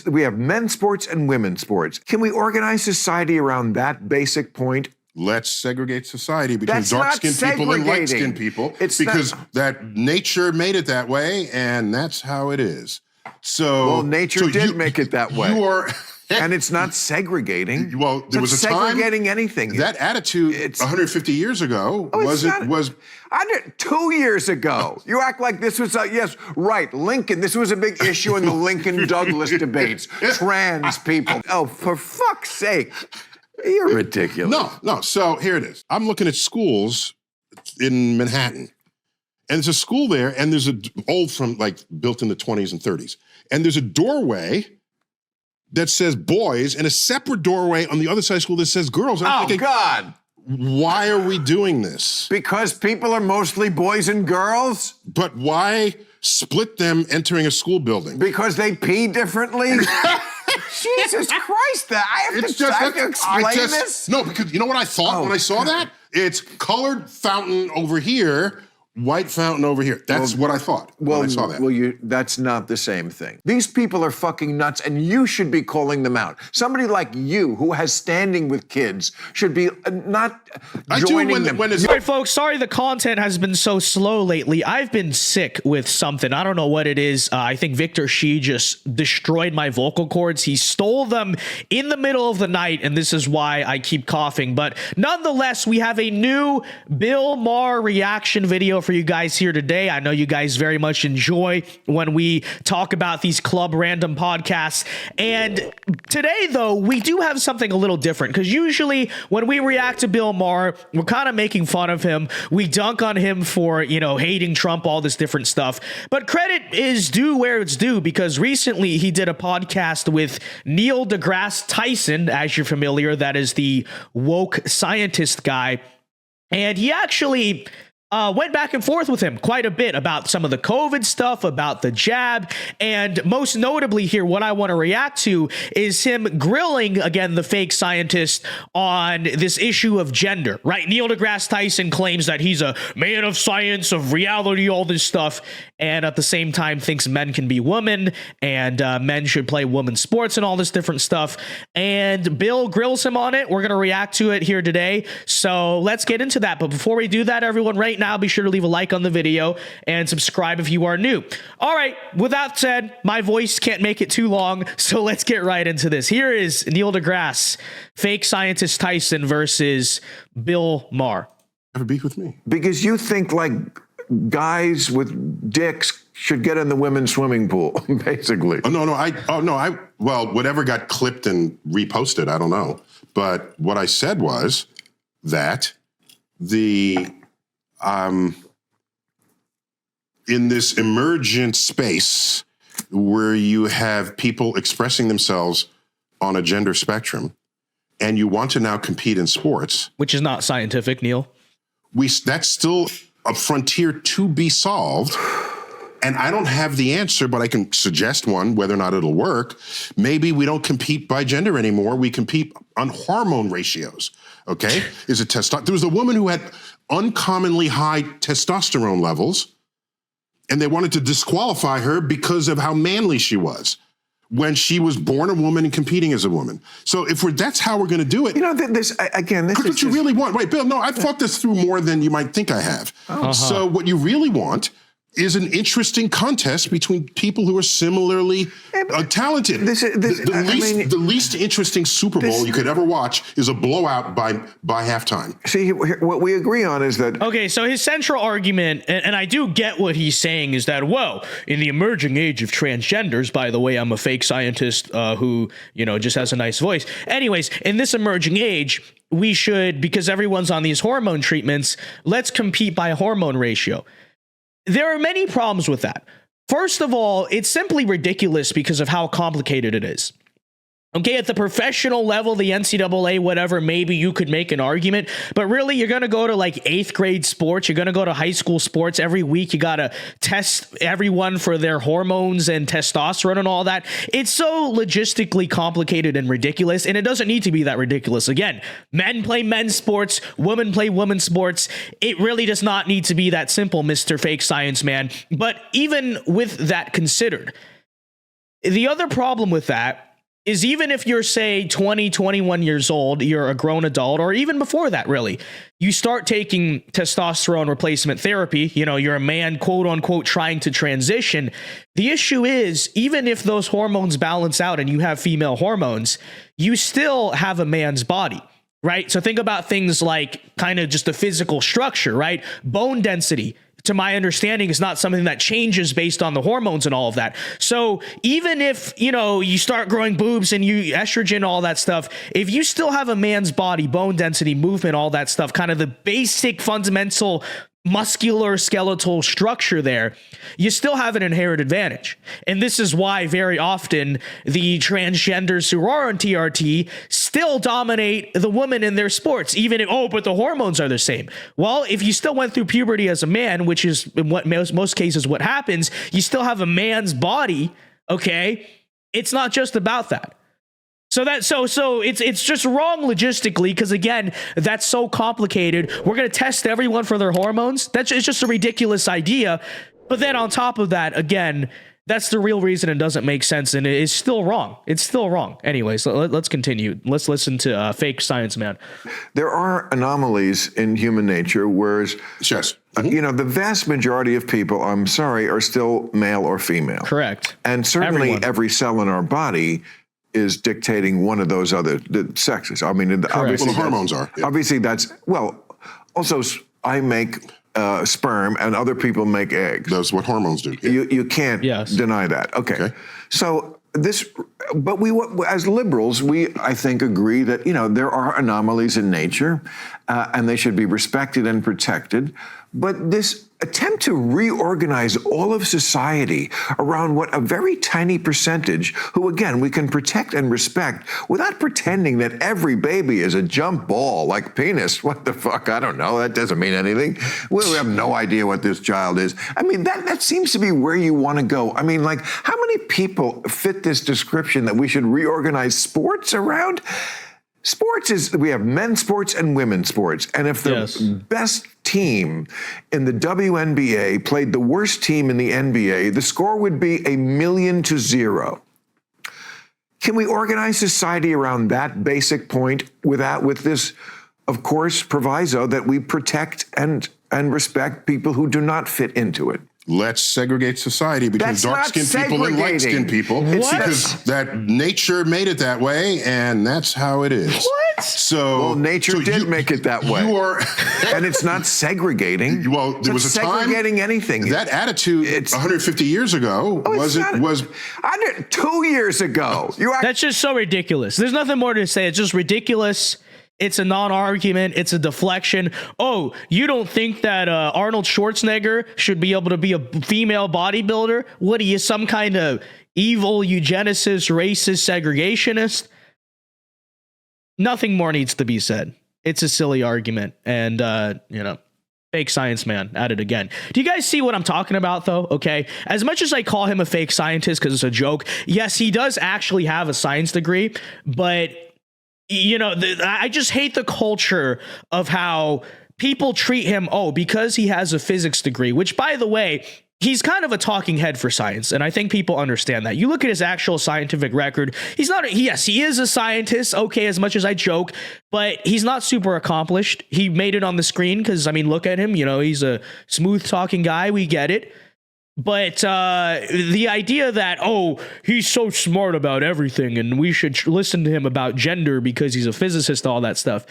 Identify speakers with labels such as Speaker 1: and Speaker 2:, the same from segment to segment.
Speaker 1: We have men's sports and women's sports. Can we organize society around that basic point?
Speaker 2: Let's segregate society between
Speaker 1: That's
Speaker 2: dark-skinned
Speaker 1: not
Speaker 2: people and
Speaker 1: segregating.
Speaker 2: light-skinned people
Speaker 1: It's
Speaker 2: because
Speaker 1: not-
Speaker 2: that nature made it that way, and that's how it is. So,
Speaker 1: Well, nature did make it that way.
Speaker 2: You are,
Speaker 1: and it's not segregating.
Speaker 2: Well, there was a time
Speaker 1: segregating anything.
Speaker 2: That attitude 150 years ago was
Speaker 1: 2 years ago. You act like this was yes, right. Lincoln. This was a big issue in the Lincoln-Douglas debates. Trans people. Oh, for fuck's sake. You're ridiculous.
Speaker 2: No. So here it is. I'm looking at schools in Manhattan. And there's a school there, and there's built in the 20s and 30s. And there's a doorway that says boys and a separate doorway on the other side of school that says girls. And I'm thinking,
Speaker 1: God.
Speaker 2: Why are we doing this?
Speaker 1: Because people are mostly boys and girls?
Speaker 2: But why split them entering a school building?
Speaker 1: Because they pee differently? Jesus Christ, I have to explain this?
Speaker 2: No, because you know what I thought when I saw that? It's colored fountain over here, white fountain over here. That's what I thought when I saw that.
Speaker 1: Well, that's not the same thing. These people are fucking nuts, and you should be calling them out. Somebody like you, who has standing with kids, should be not joining them.
Speaker 3: All right, folks, sorry the content has been so slow lately. I've been sick with something. I don't know what it is. I think Victor Shi just destroyed my vocal cords. He stole them in the middle of the night, and this is why I keep coughing. But nonetheless, we have a new Bill Maher reaction video for you guys here today. I know you guys very much enjoy when we talk about these club random podcasts. And today, though, we do have something a little different, because usually when we react to Bill Maher, we're kind of making fun of him. We dunk on him for, hating Trump, all this different stuff. But credit is due where it's due, because recently he did a podcast with Neil deGrasse Tyson, as you're familiar. That is the woke scientist guy. And he actually went back and forth with him quite a bit about some of the COVID stuff, about the jab, and most notably here, what I want to react to is him grilling, again, the fake scientist on this issue of gender, right? Neil deGrasse Tyson claims that he's a man of science, of reality, all this stuff, and at the same time thinks men can be women, and men should play women's sports and all this different stuff, and Bill grills him on it. We're going to react to it here today, so let's get into that. But before we do that, everyone, right now, be sure to leave a like on the video and subscribe if you are new. All right, with that said, my voice can't make it too long, so let's get right into this. Here is Neil deGrasse, fake scientist Tyson versus Bill Maher.
Speaker 2: Have a beef with me.
Speaker 1: Because you think like guys with dicks should get in the women's swimming pool, basically.
Speaker 2: Well, whatever got clipped and reposted, I don't know. But what I said was that in this emergent space where you have people expressing themselves on a gender spectrum, and you want to now compete in sports,
Speaker 3: which is not scientific, Neil.
Speaker 2: That's still a frontier to be solved. And I don't have the answer, but I can suggest one, whether or not it'll work. Maybe we don't compete by gender anymore. We compete on hormone ratios. Okay? There was a woman who had uncommonly high testosterone levels, and they wanted to disqualify her because of how manly she was when she was born a woman and competing as a woman. So that's how we're going to do it.
Speaker 1: This is
Speaker 2: what you really want. Right, Bill, no, I've thought this through more than you might think I have. So what you really want is an interesting contest between people who are similarly talented. The least interesting Super Bowl you could ever watch is a blowout by halftime.
Speaker 1: See, what we agree on is that...
Speaker 3: Okay, so his central argument, and I do get what he's saying, is that, whoa, in the emerging age of transgenders, by the way, I'm a fake scientist who, just has a nice voice. Anyways, in this emerging age, we should, because everyone's on these hormone treatments, let's compete by hormone ratio. There are many problems with that. First of all, it's simply ridiculous because of how complicated it is. Okay, at the professional level, the NCAA, whatever, maybe you could make an argument, but really you're going to go to like 8th grade sports. You're going to go to high school sports every week. You got to test everyone for their hormones and testosterone and all that. It's so logistically complicated and ridiculous, and it doesn't need to be that ridiculous. Again, men play men's sports, women play women's sports. It really does not need to be that simple, Mr. Fake Science Man. But even with that considered, the other problem with that is even if you're, say, 20, 21 years old, you're a grown adult, or even before that, really, you start taking testosterone replacement therapy, you're a man, quote unquote, trying to transition. The issue is, even if those hormones balance out and you have female hormones, you still have a man's body. Right. So think about things like kind of just the physical structure, right? Bone density, to my understanding, is not something that changes based on the hormones and all of that. So even if, you start growing boobs and you estrogen, all that stuff, if you still have a man's body, bone density, movement, all that stuff, kind of the basic fundamental muscular skeletal structure there, you still have an inherent advantage. And this is why very often the transgenders who are on TRT still dominate the women in their sports, even if, but the hormones are the same. Well, if you still went through puberty as a man, which is in what most cases what happens, you still have a man's body, okay? It's not just about that. So it's just wrong logistically, because again, that's so complicated. We're going to test everyone for their hormones. It's just a ridiculous idea. But then on top of that, again, that's the real reason it doesn't make sense, and it is still wrong. It's still wrong. Anyways, let's continue. Let's listen to Fake Science Man.
Speaker 1: There are anomalies in human nature, whereas
Speaker 2: Yes.
Speaker 1: the vast majority of people, I'm sorry, are still male or female.
Speaker 3: Correct.
Speaker 1: And certainly
Speaker 3: Everyone.
Speaker 1: every cell in our body is dictating one of those other sexes. I mean, obviously
Speaker 2: Well, the hormones are. Yeah.
Speaker 1: Obviously, also I make sperm and other people make eggs.
Speaker 2: That's what hormones do. Yeah.
Speaker 1: You can't deny that. Okay. So but we, as liberals, I think agree that, there are anomalies in nature and they should be respected and protected. But this attempt to reorganize all of society around what a very tiny percentage, who again, we can protect and respect without pretending that every baby is a jump ball like penis. What the fuck? I don't know. That doesn't mean anything. We have no idea what this child is. I mean, that seems to be where you want to go. I mean, like, how many people fit this description that we should reorganize sports around? Sports we have men's sports and women's sports. And if the best team in the WNBA played the worst team in the NBA, the score would be 1,000,000-0. Can we organize society around that basic point with this, of course, proviso that we protect and respect people who do not fit into it?
Speaker 2: Let's segregate society between
Speaker 1: That's
Speaker 2: dark-skinned
Speaker 1: not
Speaker 2: people and light-skinned people.
Speaker 3: What?
Speaker 2: Because that nature made it that way, and that's how it is.
Speaker 3: What?
Speaker 2: So
Speaker 1: nature did make it that way.
Speaker 2: You are,
Speaker 1: and it's not segregating.
Speaker 2: Well, there was a time
Speaker 1: segregating anything.
Speaker 2: That attitude 150 years ago was
Speaker 1: 2 years ago.
Speaker 3: That's just so ridiculous. There's nothing more to say. It's just ridiculous. It's a non-argument. It's a deflection. Oh, you don't think that Arnold Schwarzenegger should be able to be a female bodybuilder? What are you, some kind of evil eugenicist, racist, segregationist? Nothing more needs to be said. It's a silly argument. And, fake science man at it again. Do you guys see what I'm talking about, though? Okay. As much as I call him a fake scientist because it's a joke, yes, he does actually have a science degree, but I just hate the culture of how people treat him, because he has a physics degree, which, by the way, he's kind of a talking head for science, and I think people understand that. You look at his actual scientific record, he is a scientist, okay, as much as I joke, but he's not super accomplished. He made it on the screen because, look at him, he's a smooth-talking guy, we get it. But the idea that, he's so smart about everything and we should listen to him about gender because he's a physicist, all that stuff,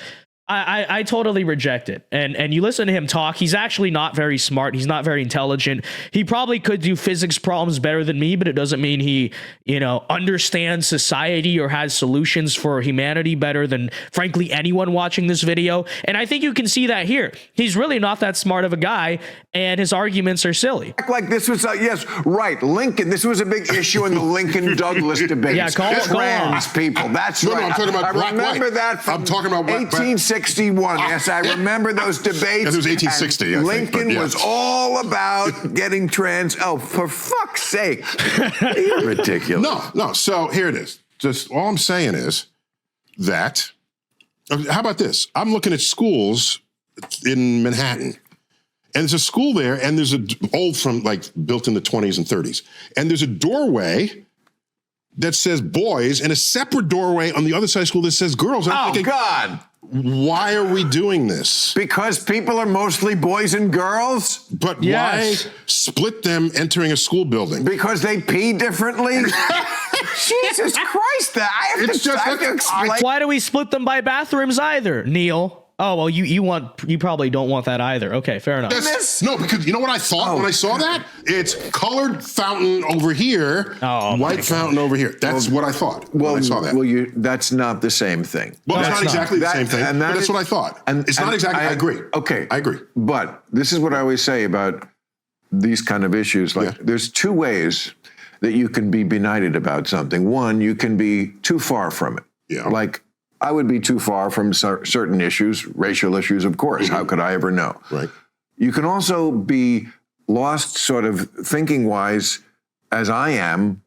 Speaker 3: I totally reject it. And you listen to him talk, he's actually not very smart. He's not very intelligent. He probably could do physics problems better than me, but it doesn't mean he, understands society or has solutions for humanity better than, frankly, anyone watching this video. And I think you can see that here. He's really not that smart of a guy, and his arguments are silly.
Speaker 1: Act like this was, Lincoln. This was a big issue in the Lincoln-Douglas debates.
Speaker 3: Yeah,
Speaker 1: trans people. That's right.
Speaker 2: No, I'm talking about
Speaker 1: I
Speaker 2: black,
Speaker 1: remember
Speaker 2: white.
Speaker 1: that from
Speaker 2: I'm talking about black,
Speaker 1: 1861. Yes, I remember those debates.
Speaker 2: It was 1860,
Speaker 1: and
Speaker 2: I think,
Speaker 1: Lincoln was all about getting trans. Oh, for fuck's sake. You're ridiculous.
Speaker 2: No. So here it is. Just all I'm saying is that, how about this? I'm looking at schools in Manhattan. And there's a school there, and there's built in the 20s and 30s. And there's a doorway that says boys and a separate doorway on the other side of school that says girls. And I'm
Speaker 1: Oh,
Speaker 2: thinking,
Speaker 1: God.
Speaker 2: why are we doing this?
Speaker 1: Because people are mostly boys and girls?
Speaker 2: But
Speaker 3: Yes.
Speaker 2: why split them entering a school building?
Speaker 1: Because they pee differently? Jesus Christ, I have
Speaker 2: It's
Speaker 1: to
Speaker 2: just-
Speaker 1: explain.
Speaker 3: Why do we split them by bathrooms either, Neil? Oh, well, you probably don't want that either. Okay, fair enough.
Speaker 2: No, because you know what I thought when I saw that? It's colored fountain over here, white fountain over here. That's what I thought when I saw that.
Speaker 1: Well, that's not the same thing.
Speaker 2: Well, it's
Speaker 3: No,
Speaker 2: not
Speaker 3: it's
Speaker 2: exactly the
Speaker 1: That-
Speaker 2: same thing,
Speaker 1: and
Speaker 2: but
Speaker 1: that
Speaker 2: that's
Speaker 1: is-
Speaker 2: what I thought. It's not
Speaker 1: and
Speaker 2: exactly, I agree.
Speaker 1: Okay.
Speaker 2: I agree.
Speaker 1: But this is what I always say about these kind of issues. Like, there's two ways that you can be benighted about something. One, you can be too far from it.
Speaker 2: Yeah.
Speaker 1: Like, I would be too far from certain issues, racial issues, of course. How could I ever know?
Speaker 2: Right.
Speaker 1: You can also be lost sort of thinking-wise, as I am,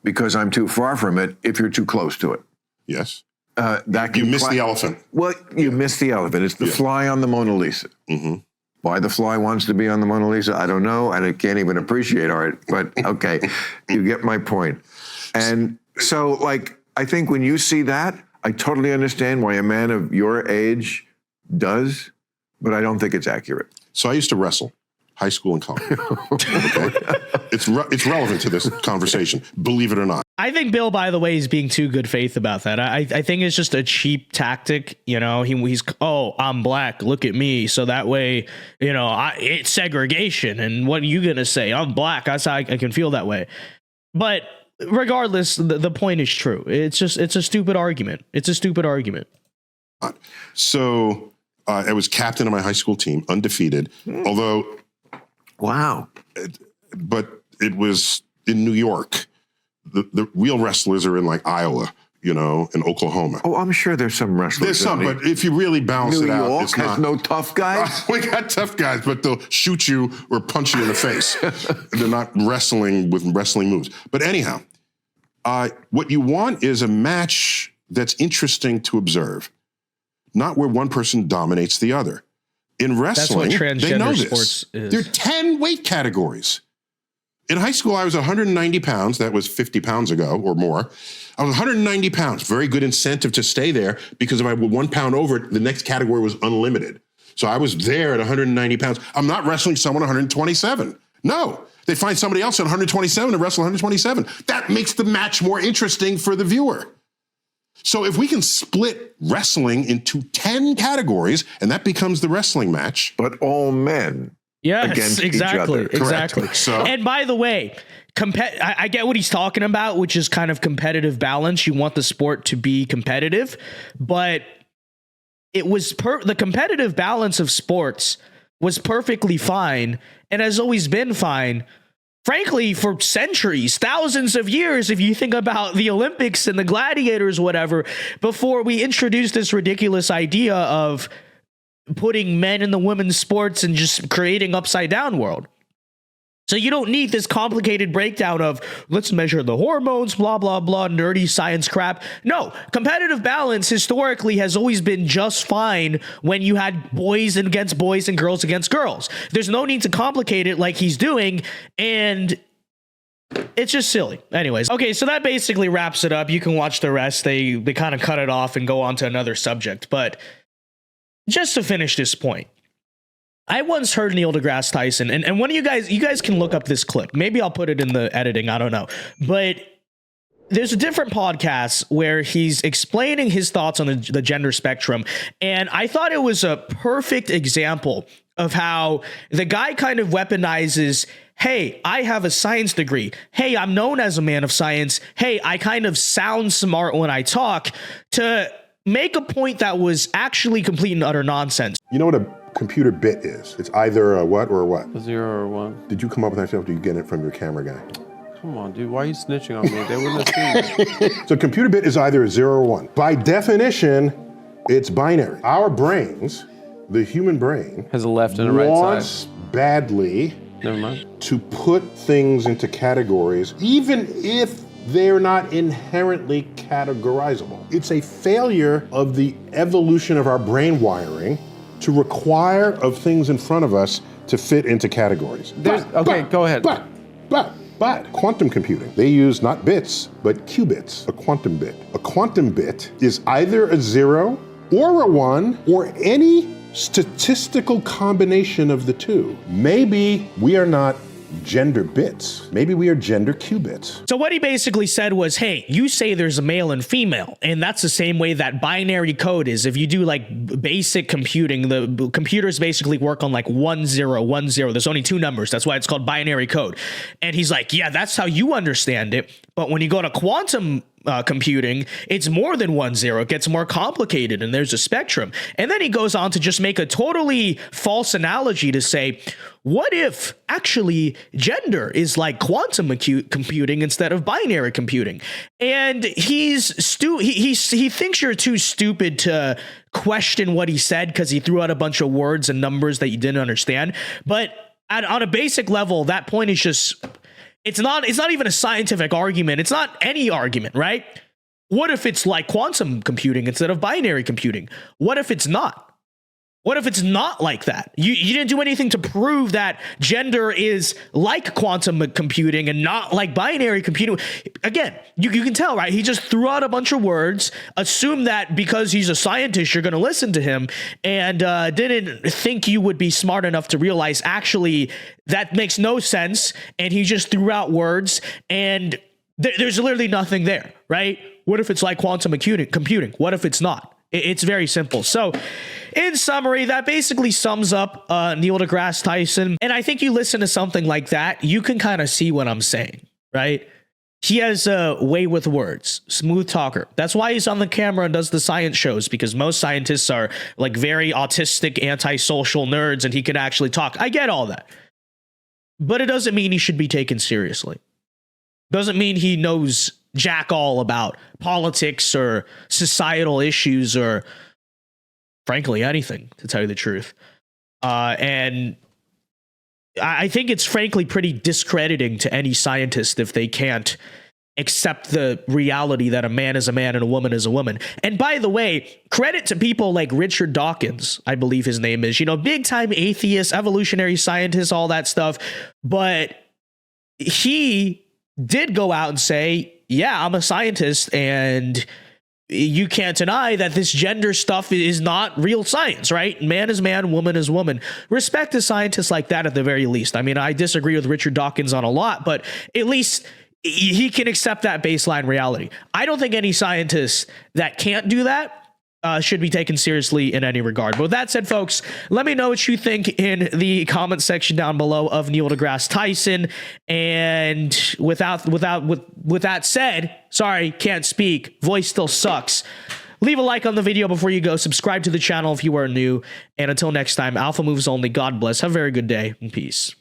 Speaker 1: because I'm too far from it, if you're too close to it.
Speaker 2: Yes.
Speaker 1: That
Speaker 2: You
Speaker 1: can
Speaker 2: missed the elephant.
Speaker 1: Well, you missed the elephant. It's the fly on the Mona Lisa.
Speaker 2: Mm-hmm.
Speaker 1: Why the fly wants to be on the Mona Lisa, I don't know, and I can't even appreciate art, but okay, you get my point. And so, like, I think when you see that, I totally understand why a man of your age does, but I don't think it's accurate.
Speaker 2: So I used to wrestle, high school and college. Okay? It's relevant to this conversation, believe it or not.
Speaker 3: I think Bill, by the way, is being too good faith about that. I think it's just a cheap tactic. You know, he's I'm black. Look at me. So that way, you know, it's segregation. And what are you gonna say? I'm black. That's how I can feel that way. But regardless, the point is true. It's a stupid argument. It's a stupid argument.
Speaker 2: So I was captain of my high school team, undefeated. Although,
Speaker 1: Wow.
Speaker 2: but it was in New York. The real wrestlers are in like Iowa, you know, and Oklahoma.
Speaker 1: Oh, I'm sure there's some wrestlers.
Speaker 2: There's some, but if you really balance
Speaker 1: New
Speaker 2: it out,
Speaker 1: York
Speaker 2: it's
Speaker 1: has
Speaker 2: not.
Speaker 1: no tough guys?
Speaker 2: We got tough guys, but they'll shoot you or punch you in the face. They're not wrestling with wrestling moves. But anyhow, what you want is a match that's interesting to observe, not where one person dominates the other. In wrestling,
Speaker 3: That's what
Speaker 2: they know
Speaker 3: transgender
Speaker 2: this.
Speaker 3: sports is.
Speaker 2: There are 10 weight categories. In high school, I was 190 pounds. That was 50 pounds ago or more. I was 190 pounds. Very good incentive to stay there because if I were 1 pound over it, the next category was unlimited. So I was there at 190 pounds. I'm not wrestling someone 127. No, they find somebody else at 127 and wrestle 127. That makes the match more interesting for the viewer. So if we can split wrestling into 10 categories and that becomes the wrestling match.
Speaker 1: But all men.
Speaker 3: Yes,
Speaker 1: Against each
Speaker 3: exactly,
Speaker 1: other.
Speaker 3: exactly.
Speaker 2: So-
Speaker 3: and by the way, I get what he's talking about, which is kind of competitive balance. You want the sport to be competitive, but it was the competitive balance of sports was perfectly fine and has always been fine. Frankly, for centuries, thousands of years, if you think about the Olympics and the gladiators, whatever, before we introduced this ridiculous idea of putting men in the women's sports and just creating upside down world. So you don't need this complicated breakdown of let's measure the hormones, blah, blah, blah, nerdy science crap. No, competitive balance historically has always been just fine when you had boys against boys and girls against girls. There's no need to complicate it like he's doing, and it's just silly. Anyways, okay, so that basically wraps it up. You can watch the rest. They kind of cut it off and go on to another subject, but just to finish this point, I once heard Neil deGrasse Tyson, and one of you guys can look up this clip. Maybe I'll put it in the editing. I don't know. But there's a different podcast where he's explaining his thoughts on the gender spectrum. And I thought it was a perfect example of how the guy kind of weaponizes, hey, I have a science degree. Hey, I'm known as a man of science. Hey, I kind of sound smart when I talk, to make a point that was actually complete and utter nonsense.
Speaker 2: You know what a computer bit is? It's either a what or a what?
Speaker 4: A 0 or 1.
Speaker 2: Did you come up with that yourself or did you get it from your camera guy?
Speaker 4: Come on, dude. Why are you snitching on me? They wouldn't have seen it.
Speaker 2: So a computer bit is either a 0 or 1. By definition, it's binary. Our brains, the human brain,
Speaker 4: Has a left and a right
Speaker 2: wants
Speaker 4: side.
Speaker 2: badly
Speaker 4: Never mind.
Speaker 2: to put things into categories, even if they're not inherently categorizable. It's a failure of the evolution of our brain wiring to require of things in front of us to fit into categories.
Speaker 4: Go ahead.
Speaker 2: But But quantum computing, they use not bits, but qubits, a quantum bit. A quantum bit is either a 0 or a 1 or any statistical combination of the two. Maybe we are not gender bits. Maybe we are gender qubits.
Speaker 3: So what he basically said was, hey, you say there's a male and female, and that's the same way that binary code is. If you do like basic computing, the computers basically work on like 1 0 1 0. There's only two numbers. That's why it's called binary code. And he's like, yeah, that's how you understand it. But when you go to quantum computing, it's more than 1 0. It gets more complicated, and there's a spectrum. And then he goes on to just make a totally false analogy to say, what if actually gender is like quantum computing instead of binary computing? And he thinks you're too stupid to question what he said because he threw out a bunch of words and numbers that you didn't understand. But on a basic level, that point is just, it's not even a scientific argument. It's not any argument, right? What if it's like quantum computing instead of binary computing? What if it's not? What if it's not like that? You didn't do anything to prove that gender is like quantum computing and not like binary computing. Again, you can tell, right? He just threw out a bunch of words, assumed that because he's a scientist, you're going to listen to him, and didn't think you would be smart enough to realize actually that makes no sense. And he just threw out words, and there's literally nothing there, right? What if it's like quantum computing? What if it's not? It's very simple. So, in summary, that basically sums up Neil deGrasse Tyson. And I think you listen to something like that, you can kind of see what I'm saying, right? He has a way with words, smooth talker. That's why he's on the camera and does the science shows, because most scientists are like very autistic, antisocial nerds, and he can actually talk. I get all that. But it doesn't mean he should be taken seriously. Doesn't mean he knows jack all about politics or societal issues or frankly anything, to tell you the truth. And I think it's frankly pretty discrediting to any scientist if they can't accept the reality that a man is a man and a woman is a woman. And by the way, credit to people like Richard Dawkins, I believe his name is, big time atheist, evolutionary scientist, all that stuff. But he did go out and say, yeah, I'm a scientist, and you can't deny that this gender stuff is not real science, right? Man is man, woman is woman. Respect a scientist like that at the very least. I mean, I disagree with Richard Dawkins on a lot, but at least he can accept that baseline reality. I don't think any scientist that can't do that should be taken seriously in any regard. But with that said, folks, let me know what you think in the comment section down below of Neil deGrasse Tyson. And with that said, sorry, can't speak. Voice still sucks. Leave a like on the video before you go. Subscribe to the channel if you are new. And until next time, Alpha moves only. God bless. Have a very good day and peace.